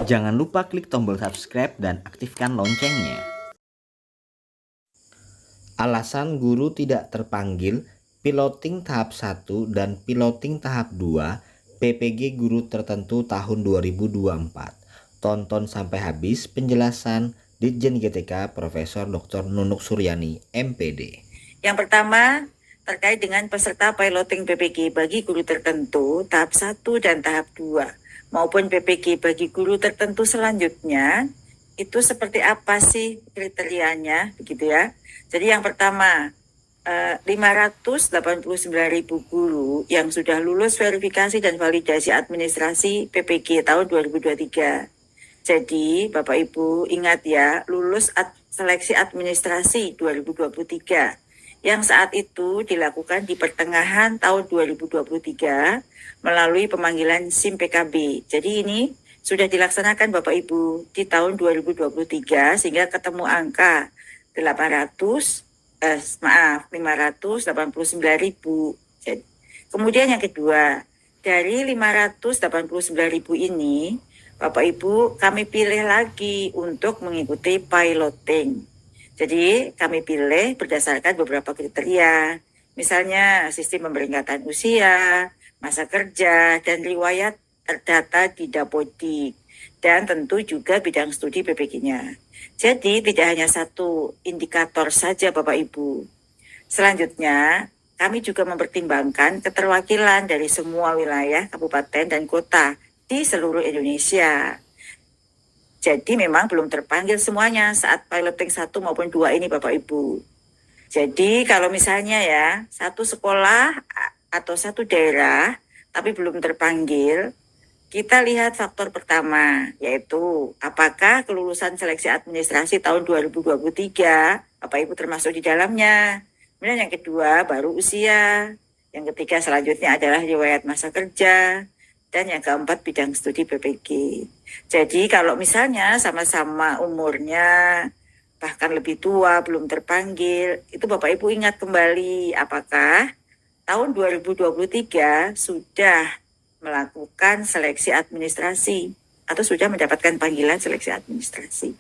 Jangan lupa klik tombol subscribe dan aktifkan loncengnya. Alasan guru tidak terpanggil piloting tahap 1 dan piloting tahap 2 PPG guru tertentu tahun 2024. Tonton sampai habis penjelasan Ditjen GTK Profesor Dr. Nunuk Suryani, MPD. Yang pertama, terkait dengan peserta piloting PPG bagi guru tertentu tahap 1 dan tahap 2 maupun PPG bagi guru tertentu selanjutnya, itu seperti apa sih kriterianya, begitu ya. Jadi yang pertama, 589.000 guru yang sudah lulus verifikasi dan validasi administrasi PPG tahun 2023. Jadi Bapak Ibu ingat ya, lulus seleksi administrasi 2023 yang saat itu dilakukan di pertengahan tahun 2023 melalui pemanggilan SIM PKB. Jadi ini sudah dilaksanakan Bapak Ibu di tahun 2023 sehingga ketemu angka 589.000. Kemudian yang kedua, dari 589.000 ini Bapak Ibu kami pilih lagi untuk mengikuti piloting. Jadi kami pilih berdasarkan beberapa kriteria, misalnya sistem pemeringkatan usia, masa kerja, dan riwayat terdata di Dapodik, dan tentu juga bidang studi PPG-nya. Jadi tidak hanya satu indikator saja Bapak Ibu. Selanjutnya, kami juga mempertimbangkan keterwakilan dari semua wilayah, kabupaten, dan kota di seluruh Indonesia. Jadi memang belum terpanggil semuanya saat piloting 1 maupun 2 ini Bapak Ibu. Jadi kalau misalnya ya, satu sekolah atau satu daerah tapi belum terpanggil, kita lihat faktor pertama, yaitu apakah kelulusan seleksi administrasi tahun 2023, Bapak Ibu termasuk di dalamnya. Kemudian yang kedua baru usia, yang ketiga selanjutnya adalah riwayat masa kerja, dan yang keempat bidang studi PPG. Jadi kalau misalnya sama-sama umurnya bahkan lebih tua belum terpanggil, itu Bapak Ibu ingat kembali apakah tahun 2023 sudah melakukan seleksi administrasi atau sudah mendapatkan panggilan seleksi administrasi.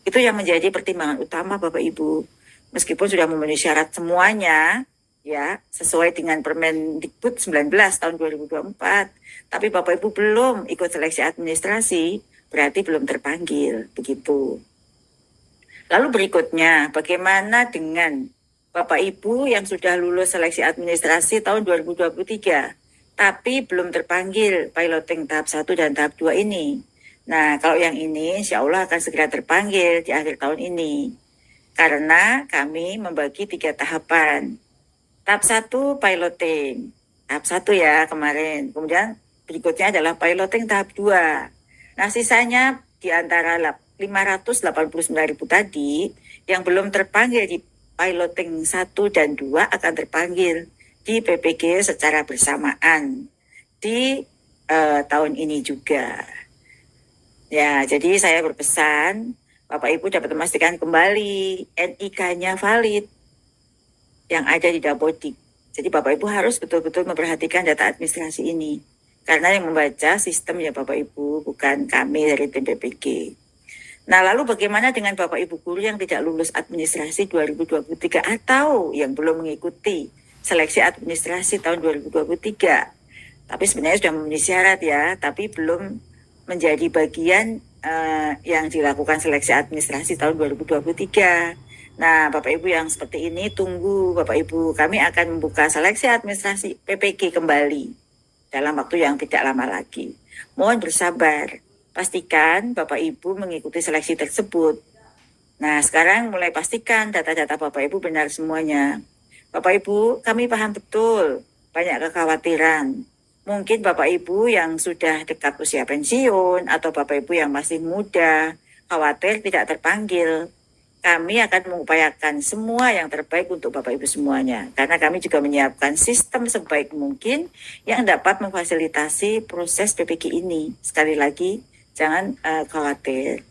Itu yang menjadi pertimbangan utama Bapak Ibu. Meskipun sudah memenuhi syarat semuanya, ya, sesuai dengan Permendikbud 19 tahun 2024. Tapi Bapak Ibu belum ikut seleksi administrasi, berarti belum terpanggil, begitu. Lalu berikutnya, bagaimana dengan Bapak Ibu yang sudah lulus seleksi administrasi tahun 2023, tapi belum terpanggil piloting tahap 1 dan tahap 2 ini? Nah, kalau yang ini insya Allah akan segera terpanggil di akhir tahun ini. Karena kami membagi 3 tahapan. Tahap 1 piloting, tahap 1 ya kemarin. Kemudian berikutnya adalah piloting tahap 2. Nah sisanya di antara 589.000 tadi yang belum terpanggil di piloting 1 dan 2 akan terpanggil di PPG secara bersamaan di tahun ini juga. Ya, jadi saya berpesan Bapak Ibu dapat memastikan kembali NIK-nya valid yang ada di Dapodik. Jadi Bapak Ibu harus betul-betul memperhatikan data administrasi ini. Karena yang membaca sistem ya Bapak Ibu, bukan kami dari tim PPG. Nah lalu bagaimana dengan Bapak Ibu guru yang tidak lulus administrasi 2023 atau yang belum mengikuti seleksi administrasi tahun 2023. Tapi sebenarnya sudah memenuhi syarat ya, tapi belum menjadi bagian yang dilakukan seleksi administrasi tahun 2023. Nah, Bapak Ibu yang seperti ini tunggu Bapak Ibu, kami akan membuka seleksi administrasi PPG kembali dalam waktu yang tidak lama lagi. Mohon bersabar, pastikan Bapak Ibu mengikuti seleksi tersebut. Nah, sekarang mulai pastikan data-data Bapak Ibu benar semuanya. Bapak Ibu, kami paham betul banyak kekhawatiran. Mungkin Bapak Ibu yang sudah dekat usia pensiun atau Bapak Ibu yang masih muda, khawatir tidak terpanggil. Kami akan mengupayakan semua yang terbaik untuk Bapak Ibu semuanya. Karena kami juga menyiapkan sistem sebaik mungkin yang dapat memfasilitasi proses PPG ini. Sekali lagi, jangan khawatir.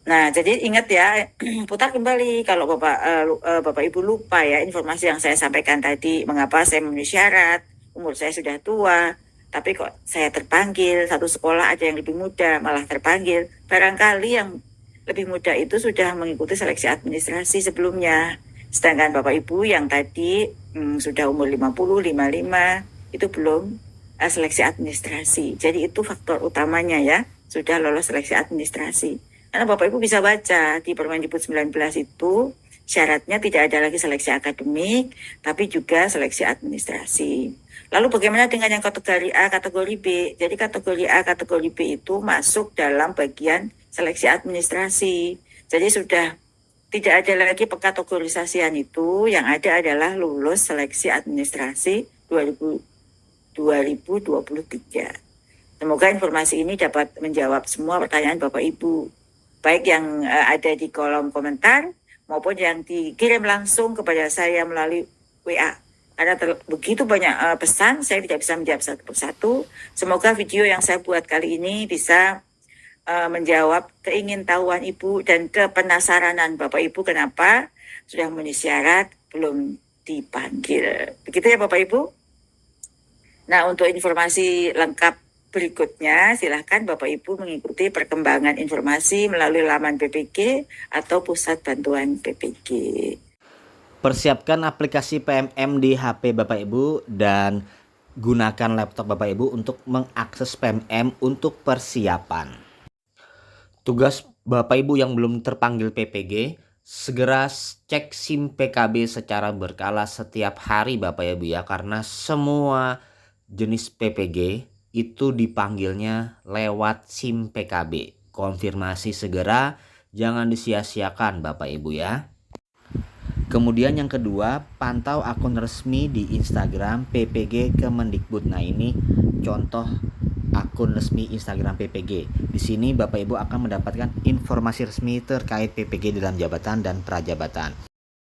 Nah, jadi ingat ya, putar kembali kalau Bapak Ibu lupa ya informasi yang saya sampaikan tadi, mengapa saya memenuhi syarat, umur saya sudah tua, Tapi kok saya terpanggil, satu sekolah ada yang lebih muda malah terpanggil. Barangkali yang lebih muda itu sudah mengikuti seleksi administrasi sebelumnya. Sedangkan Bapak Ibu yang tadi sudah umur 50, 55 itu belum seleksi administrasi. Jadi itu faktor utamanya ya, sudah lolos seleksi administrasi. Karena Bapak Ibu bisa baca di Permendikbud 19 itu syaratnya tidak ada lagi seleksi akademik, tapi juga seleksi administrasi. Lalu bagaimana dengan yang kategori A, kategori B? Jadi kategori A, kategori B itu masuk dalam bagian seleksi administrasi. Jadi sudah tidak ada lagi pekategorisasian itu, yang ada adalah lulus seleksi administrasi 2023. Semoga informasi ini dapat menjawab semua pertanyaan Bapak Ibu, baik yang ada di kolom komentar maupun yang dikirim langsung kepada saya melalui WA. Karena begitu banyak pesan, saya tidak bisa menjawab satu persatu. Semoga video yang saya buat kali ini bisa menjawab keingintahuan Ibu dan kepenasaranan Bapak Ibu kenapa sudah memenuhi syarat belum dipanggil. Begitu ya Bapak Ibu. Nah, untuk informasi lengkap berikutnya, silahkan Bapak Ibu mengikuti perkembangan informasi melalui laman PPG atau Pusat Bantuan PPG. Persiapkan aplikasi PMM di HP Bapak Ibu dan gunakan laptop Bapak Ibu untuk mengakses PMM untuk persiapan. Tugas Bapak Ibu yang belum terpanggil PPG, segera cek SIM PKB secara berkala setiap hari Bapak Ibu ya, karena semua jenis PPG itu dipanggilnya lewat SIM PKB. Konfirmasi segera, jangan disia-siakan Bapak Ibu ya. Kemudian yang kedua, pantau akun resmi di Instagram PPG Kemendikbud. Nah, ini contoh akun resmi Instagram PPG. Di sini Bapak Ibu akan mendapatkan informasi resmi terkait PPG dalam jabatan dan prajabatan.